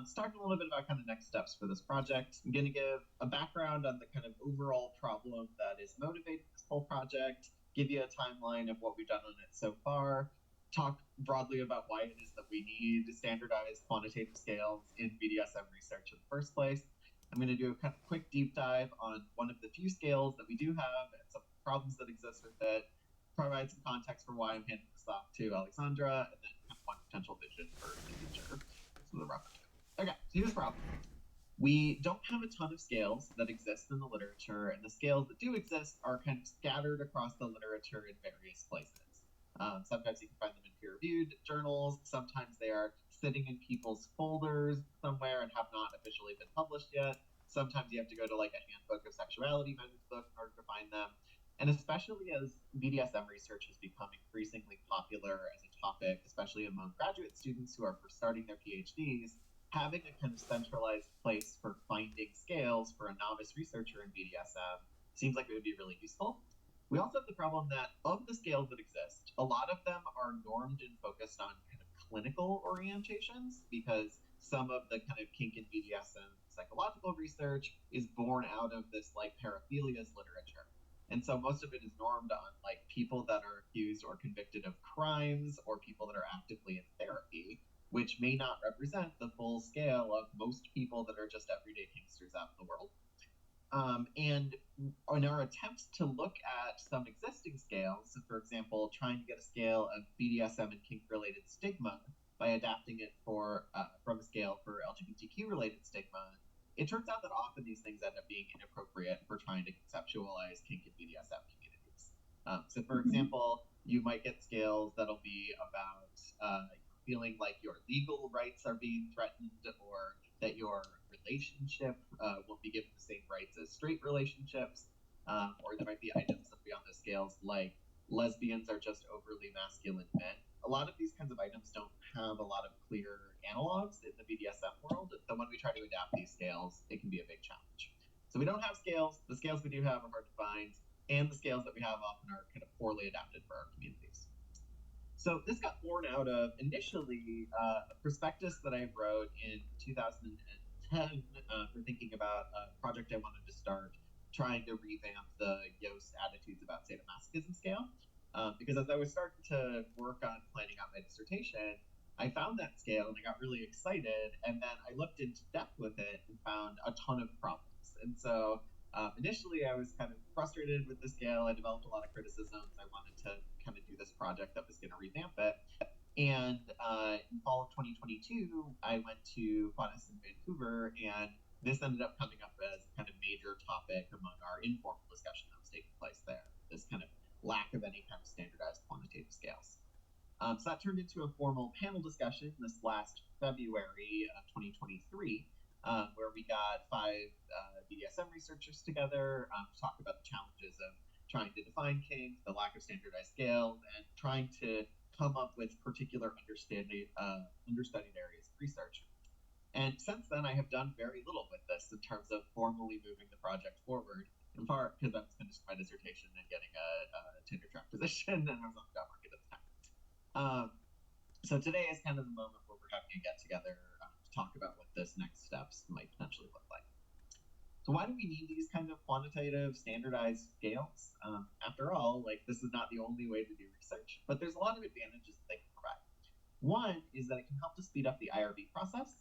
Talking a little bit about kind of next steps for this project. I'm going to give a background on the kind of overall problem that is motivating this whole project, give you a timeline of what we've done on it so far, talk broadly about why it is that we need standardized quantitative scales in BDSM research in the first place. I'm going to do a kind of quick deep dive on one of the few scales that we do have and some problems that exist with it, provide some context for why I'm handing this off to Alexandra, and then kind of one potential vision for the future. So the rough. Okay, so here's the problem. We don't have a ton of scales that exist in the literature, and the scales that do exist are kind of scattered across the literature in various places. Sometimes you can find them in peer-reviewed journals. Sometimes they are sitting in people's folders somewhere and have not officially been published yet. Sometimes you have to go to like a handbook of sexuality methods book in order to find them. And especially as BDSM research has become increasingly popular as a topic, especially among graduate students who are first starting their PhDs, having a kind of centralized place for finding scales for a novice researcher in BDSM seems like it would be really useful. We also have the problem that of the scales that exist, a lot of them are normed and focused on kind of clinical orientations because some of the kind of kink and BDSM psychological research is born out of this like paraphilias literature. And so most of it is normed on like people that are accused or convicted of crimes or people that are actively in therapy, which may not represent the full scale of most people that are just everyday kinksters out in the world. And in our attempts to look at some existing scales, for example, trying to get a scale of BDSM and kink-related stigma by adapting it from a scale for LGBTQ-related stigma, it turns out that often these things end up being inappropriate for trying to conceptualize kink and BDSM communities. So, for example, you might get scales that'll be about feeling like your legal rights are being threatened or that your relationship won't be given the same rights as straight relationships, or there might be items that will be on the scales like lesbians are just overly masculine men. A lot of these kinds of items don't have a lot of clear analogs in the BDSM world, so when we try to adapt these scales, it can be a big challenge. So we don't have scales. The scales we do have are hard to find, and the scales that we have often are kind of poorly adapted for our communities. So this got born out of initially a prospectus that I wrote in 2010 for thinking about a project I wanted to start trying to revamp the Yost attitudes about Sadomasochism scale. Because as I was starting to work on planning out my dissertation, I found that scale and I got really excited. And then I looked into depth with it and found a ton of problems. And so initially I was kind of frustrated with the scale. I developed a lot of criticisms. I wanted to kind of do this project that was going to revamp it. And in fall of 2022, I went to Qantas in Vancouver, and this ended up coming up as kind of major topic among our informal discussion that was taking place there, this kind of lack of any kind of standardized quantitative scales. So that turned into a formal panel discussion this last February of 2023, where we got 5 BDSM researchers together to talk about the challenges of trying to define kink, the lack of standardized scales, and trying to come up with particular understudied areas of research. And since then, I have done very little with this in terms of formally moving the project forward, in part because I was finishing my dissertation and getting a tenure track position, and I was on the job market at the time. So today is kind of the moment where we're having a get-together to talk about what this next steps might potentially look like. So why do we need these kinds of quantitative standardized scales? After all, like this is not the only way to do research, but there's a lot of advantages that they can provide. One is that it can help to speed up the IRB process.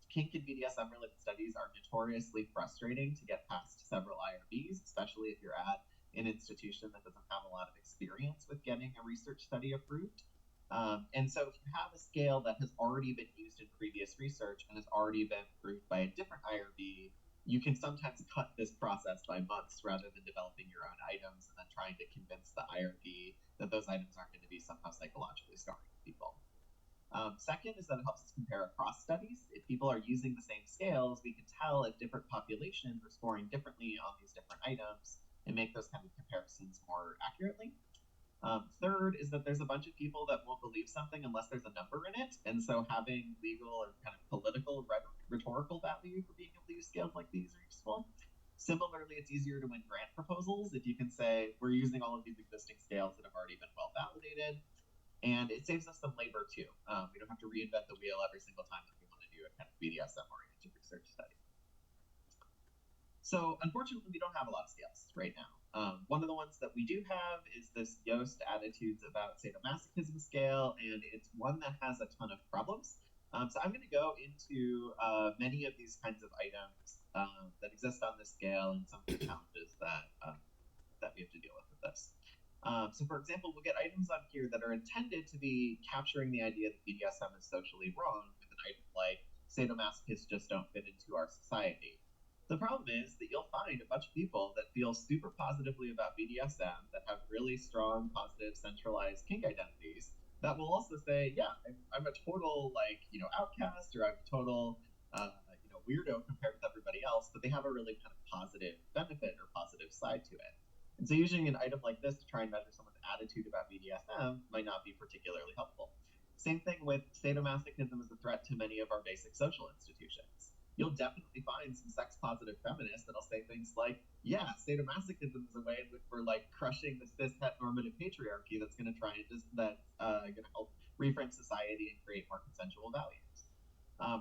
Kink and BDSM related studies are notoriously frustrating to get past several IRBs, especially if you're at an institution that doesn't have a lot of experience with getting a research study approved. And so if you have a scale that has already been used in previous research and has already been approved by a different IRB, you can sometimes cut this process by months rather than developing your own items and then trying to convince the IRB that those items aren't going to be somehow psychologically scarring people. Second is that it helps us compare across studies. If people are using the same scales, we can tell if different populations are scoring differently on these different items and make those kind of comparisons more accurately. Third is that there's a bunch of people that won't believe something unless there's a number in it. And so having legal and kind of political rhetorical value for being able to use scales like these are useful. Similarly, it's easier to win grant proposals if you can say, we're using all of these existing scales that have already been well validated. And it saves us some labor too. We don't have to reinvent the wheel every single time that we want to do a kind of BDSM-oriented research study. So unfortunately, we don't have a lot of scales right now. One of the ones that we do have is this Yost Attitudes About Sadomasochism scale, and it's one that has a ton of problems. So I'm going to go into many of these kinds of items that exist on this scale and some of the challenges that we have to deal with this. So for example, we'll get items on here that are intended to be capturing the idea that BDSM is socially wrong, with an item like sadomasochists just don't fit into our society. The problem is that you'll find a bunch of people that feel super positively about BDSM, that have really strong, positive, centralized kink identities, that will also say, yeah, I'm a total, outcast, or I'm a total, weirdo compared with everybody else, but they have a really kind of positive benefit or positive side to it. And so using an item like this to try and measure someone's attitude about BDSM might not be particularly helpful. Same thing with sadomasochism as a threat to many of our basic social institutions. You'll definitely find some sex-positive feminists that'll say things like, yeah, sadomasochism is a way in which we're crushing the cis-heteronormative patriarchy that's going to try and going to help reframe society and create more consensual values.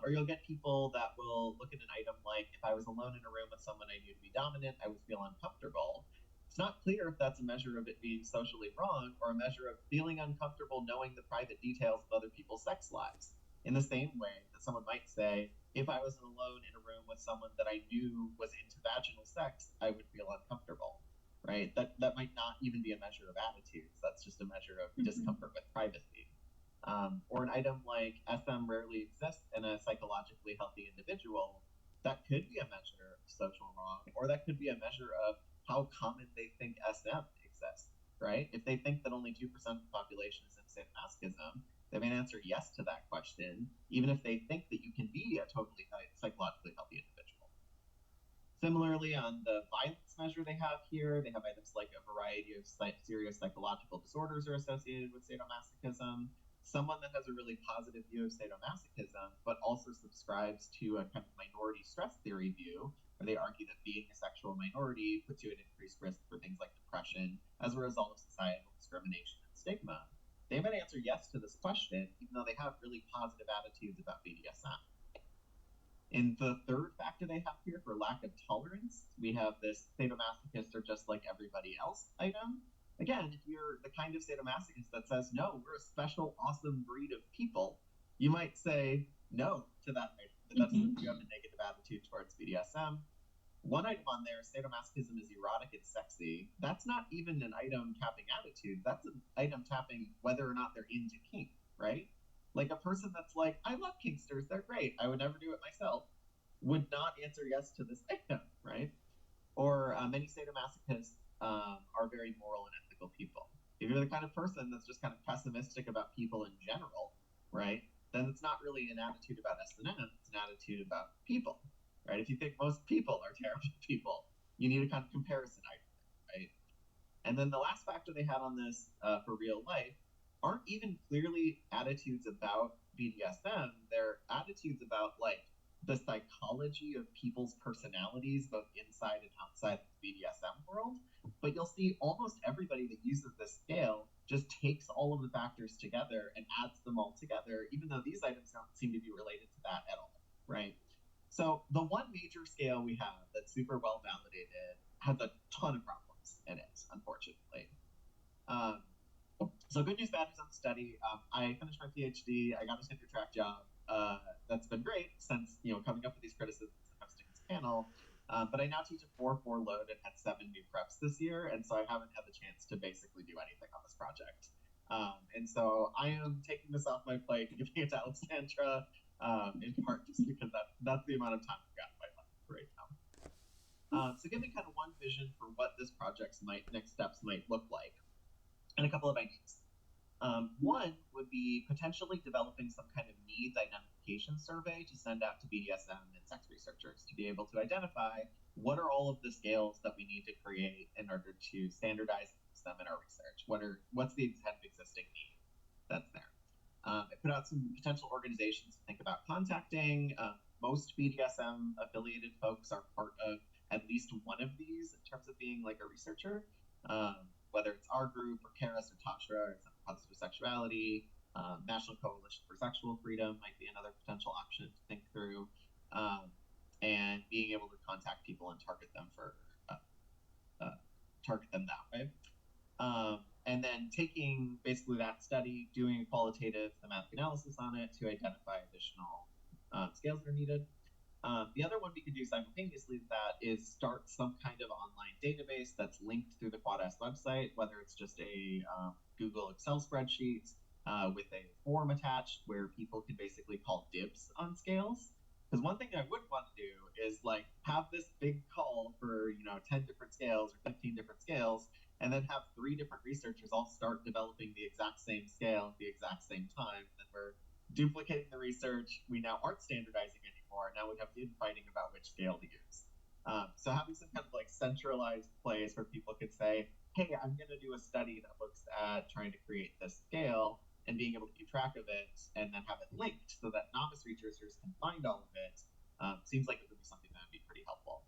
Or you'll get people that will look at an item like, if I was alone in a room with someone I knew to be dominant, I would feel uncomfortable. It's not clear if that's a measure of it being socially wrong or a measure of feeling uncomfortable knowing the private details of other people's sex lives. In the same way that someone might say, if I was alone in a room with someone that I knew was into vaginal sex, I would feel uncomfortable, right? That might not even be a measure of attitudes. That's just a measure of discomfort with privacy. Or an item like SM rarely exists in a psychologically healthy individual, that could be a measure of social wrong, or that could be a measure of how common they think SM exists, right? If they think that only 2% of the population is in sadomasochism, they may answer yes to that question, even if they think that you can be a totally psychologically healthy individual. Similarly, on the violence measure they have here, they have items like a variety of serious psychological disorders are associated with sadomasochism. Someone that has a really positive view of sadomasochism, but also subscribes to a kind of minority stress theory view, where they argue that being a sexual minority puts you at increased risk for things like depression as a result of societal discrimination and stigma. They might answer yes to this question, even though they have really positive attitudes about BDSM. In the third factor they have here for lack of tolerance, we have this sadomasochists are just like everybody else item. Again, if you're the kind of sadomasochist that says, no, we're a special, awesome breed of people, you might say no to that item. That's if you have a negative attitude towards BDSM. One item on there, sadomasochism is erotic and sexy. That's not even an item tapping attitude. That's an item tapping whether or not they're into kink, right? Like a person that's like, I love kinksters, they're great, I would never do it myself, would not answer yes to this item, right? Or many sadomasochists are very moral and ethical people. If you're the kind of person that's just kind of pessimistic about people in general, right, then it's not really an attitude about S&M, it's an attitude about people. Right? If you think most people are terrible people, you need a kind of comparison item, right? And then the last factor they had on this for real life aren't even clearly attitudes about BDSM. They're attitudes about the psychology of people's personalities, both inside and outside of the BDSM world. But you'll see almost everybody that uses this scale just takes all of the factors together and adds them all together, even though these items don't seem to be related to that at all, right? So the one major scale we have that's super well validated has a ton of problems in it, unfortunately. So good news, bad news on the study. I finished my PhD. I got a tenure track job. That's been great since coming up with these criticisms and hosting this panel. But I now teach a 4-4 load and had 7 new preps this year, and so I haven't had the chance to basically do anything on this project. And so I am taking this off my plate and giving it to Alexandra. In part just because that's the amount of time I've got in my life right now. So giving kind of one vision for what this project's next steps might look like, and a couple of ideas. One would be potentially developing some kind of needs identification survey to send out to BDSM and sex researchers to be able to identify what are all of the scales that we need to create in order to standardize them in our research. What's the kind of existing need that's there? I put out some potential organizations to think about contacting. Most BDSM affiliated folks are part of at least one of these in terms of being like a researcher, whether it's our group or Karis or Tashra or Positive Sexuality. National Coalition for Sexual Freedom might be another potential option to think through, and being able to contact people and target them that way. And then taking basically that study, doing a qualitative thematic analysis on it to identify additional scales that are needed. The other one we could do simultaneously with that is start some kind of online database that's linked through the QuadS website, whether it's just a Google Excel spreadsheet with a form attached where people can basically call dibs on scales. Because one thing I would want to do is like have this big call for 10 different scales or 15 different scales, and then have 3 different researchers all start developing the exact same scale at the exact same time. Then we're duplicating the research. We now aren't standardizing anymore. Now we have the infighting about which scale to use. So having some kind of like centralized place where people could say, hey, I'm going to do a study that looks at trying to create this scale, and being able to keep track of it and then have it linked so that novice researchers can find all of it seems like it would be something that would be pretty helpful.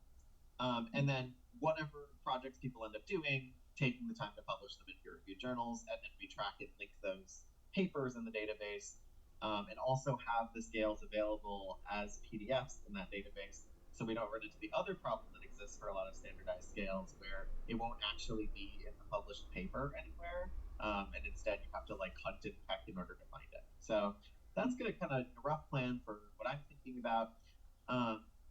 And then whatever projects people end up doing, taking the time to publish them in peer-reviewed journals, and then we track and link those papers in the database, and also have the scales available as PDFs in that database, so we don't run into the other problem that exists for a lot of standardized scales where it won't actually be in the published paper anywhere, and instead you have to like hunt and peck in order to find it. So that's going to kind of a rough plan for what I'm thinking about.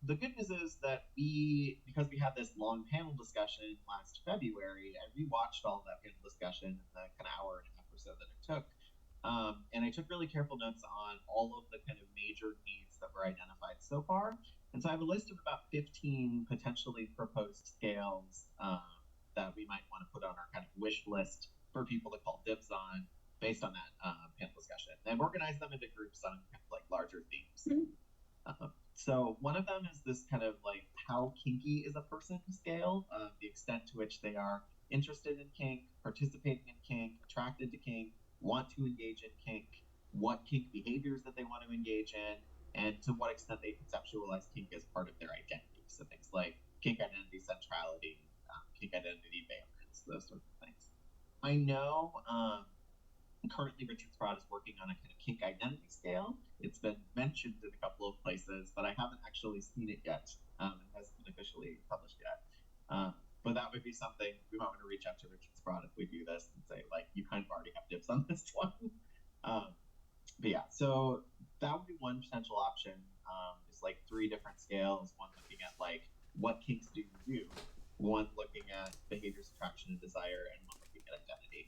The good news is that because we had this long panel discussion last February, I rewatched all of that panel discussion in the kind of hour and a half or so that it took. And I took really careful notes on all of the kind of major needs that were identified so far. And so I have a list of about 15 potentially proposed scales that we might want to put on our kind of wish list for people to call dibs on based on that panel discussion. And I've organized them into groups on kind of like larger themes. So one of them is this kind of like how kinky is a person scale, the extent to which they are interested in kink, participating in kink, attracted to kink, want to engage in kink, what kink behaviors that they want to engage in, and to what extent they conceptualize kink as part of their identity. So things like kink identity centrality, kink identity valence, those sorts of things. I know currently Richard Sprott is working on a kind of kink identity scale. It's been mentioned in a couple of places, but I haven't actually seen it yet. It hasn't been officially published yet. But that would be something we might want to reach out to Richard Sprott if we do this and say, like, you kind of already have dibs on this one. But yeah, so that would be one potential option. Is like 3 different scales, one looking at like what kinks do you do, one looking at behaviors, attraction, and desire, and one looking at identity.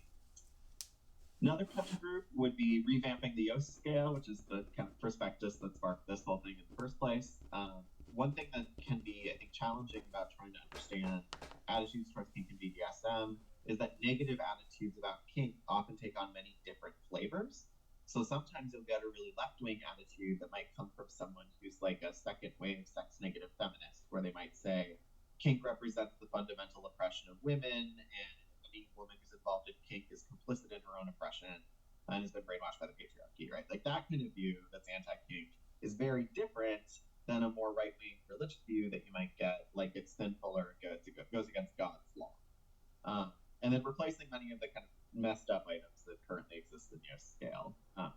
Another potential group would be revamping the Yost scale, which is the kind of prospectus that sparked this whole thing in the first place. One thing that can be, I think, challenging about trying to understand attitudes towards kink and BDSM is that negative attitudes about kink often take on many different flavors. So sometimes you'll get a really left-wing attitude that might come from someone who's like a second wave sex-negative feminist, where they might say kink represents the fundamental oppression of women, and any woman who's involved in kink is complicit in her own oppression and has been brainwashed by the patriarchy, right? Like that kind of view that's anti-kink is very different than a more right-wing religious view that you might get, like it's sinful or it goes against God's law. And then replacing many of the kind of messed up items that currently exist in Yost scale.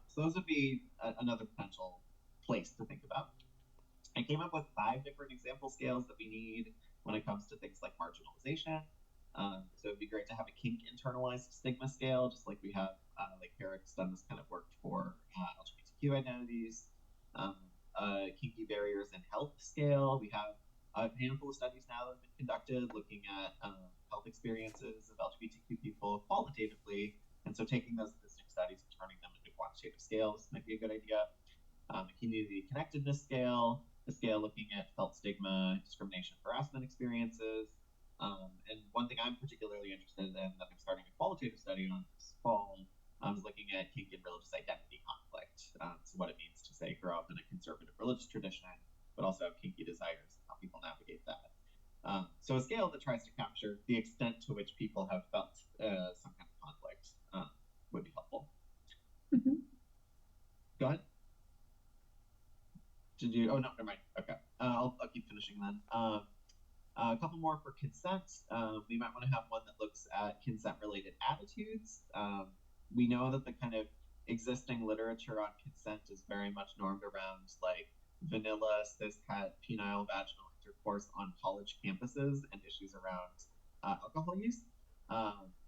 So those would be another potential place to think about. I came up with 5 different example scales that we need when it comes to things like marginalization. So it'd be great to have a kink internalized stigma scale, just like we have, like Eric's done this kind of work for LGBTQ identities. Kinky barriers in health scale. We have a handful of studies now that have been conducted looking at health experiences of LGBTQ people qualitatively, and so taking those existing studies and turning them into quantitative scales might be a good idea. A community connectedness scale, a scale looking at felt stigma, discrimination, harassment experiences. And one thing I'm particularly interested in that I'm starting a qualitative study on this fall is looking at kink and religious identity conflict. So what it means to say grow up in a conservative religious tradition, but also have kinky desires and how people navigate that. So a scale that tries to capture the extent to which people have felt some kind of conflict would be helpful. Go ahead. Did you? Oh no, never mind. Okay, I'll keep finishing then. A couple more for consent. We might want to have one that looks at consent-related attitudes. We know that the kind of existing literature on consent is very much normed around like vanilla cis-het penile vaginal intercourse on college campuses and issues around alcohol use.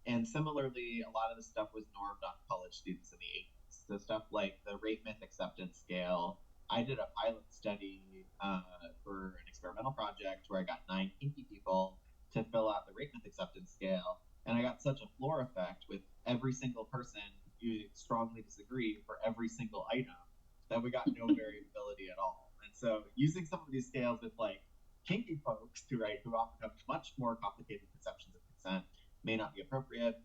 And similarly, a lot of the stuff was normed on college students in the 80s. So stuff like the rape myth acceptance scale. I did a pilot study for an experimental project where I got 9 kinky people to fill out the rape myth acceptance scale. And I got such a floor effect with every single person who strongly disagreed for every single item that we got no variability at all. And so using some of these scales with like kinky folks who often have much more complicated conceptions of consent may not be appropriate.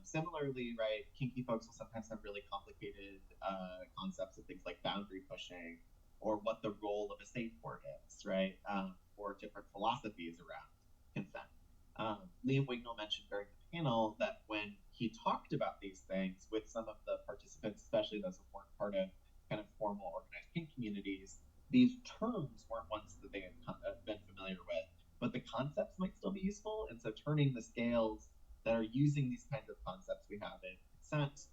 Similarly, kinky folks will sometimes have really complicated concepts of things like boundary pushing or what the role of a safe word is, or different philosophies around consent. Liam Wignall mentioned during the panel that when he talked about these things with some of the participants, especially those who weren't part of kind of formal organized kink communities, these terms weren't ones that they had been familiar with, but the concepts might still be useful. And so turning the scales that are using these kinds of concepts we have in consent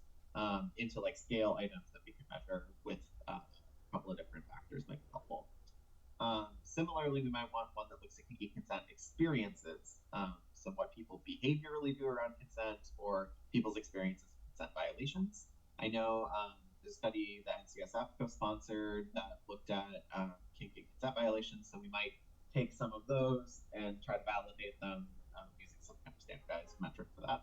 into like scale items that we can measure with a couple of different factors might be helpful. Similarly, we might want one that looks at kinky consent experiences, so what people behaviorally do around consent or people's experiences of consent violations. I know the study that NCSF co-sponsored that looked at kinky consent violations, so we might take some of those and try to validate them using some kind of standardized metric for that.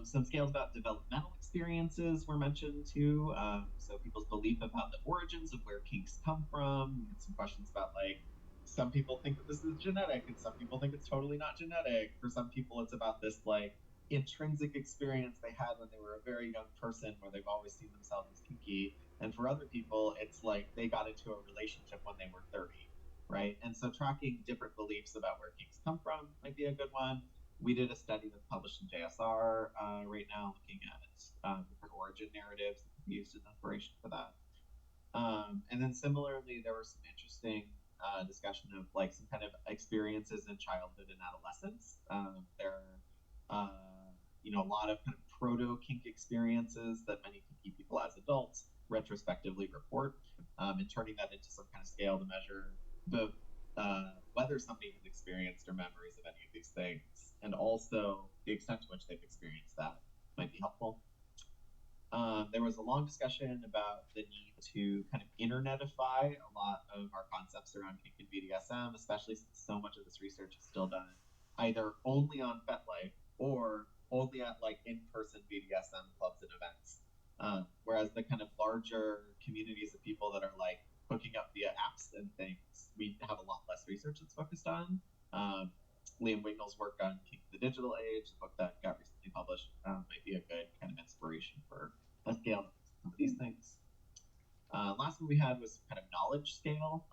Some scales about developmental experiences were mentioned too. So people's belief about the origins of where kinks come from. And some questions about like, some people think that this is genetic and some people think it's totally not genetic. For some people, it's about this like intrinsic experience they had when they were a very young person where they've always seen themselves as kinky. And for other people, it's like they got into a relationship when they were 30, right? And so tracking different beliefs about where kinks come from might be a good one. We did a study that's published in JSR right now looking at different origin narratives that can be used as inspiration for that. And then similarly, there was some interesting discussion of like some kind of experiences in childhood and adolescence. There are, a lot of kind of proto-kink experiences that many kinky people as adults retrospectively report, and turning that into some kind of scale to measure the whether somebody has experienced or memories of any of these things, and also the extent to which they've experienced that might be helpful. There was a long discussion about the need to kind of internetify a lot of our concepts around kink and BDSM, especially since so much of this research is still done either only on FetLife or only at like in-person BDSM clubs and events. Whereas the kind of larger communities of people that are like hooking up via apps and things, we have a lot less research that's focused on. Liam Wignall's work on Kink the Digital Age, the book that got recently published, might be a good kind of inspiration for a scale of some of these things. Last one we had was kind of knowledge scale,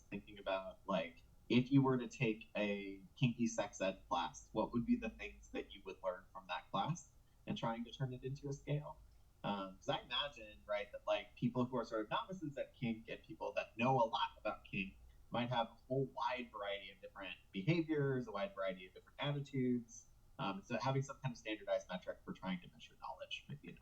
thinking about like, if you were to take a kinky sex ed class, what would be the things that you would learn from that class, and trying to turn it into a scale. Because I imagine, that like people who are sort of novices at kink and people that know a lot about kink might have a whole wide variety of different behaviors, a wide variety of different attitudes. So having some kind of standardized metric for trying to measure knowledge might be an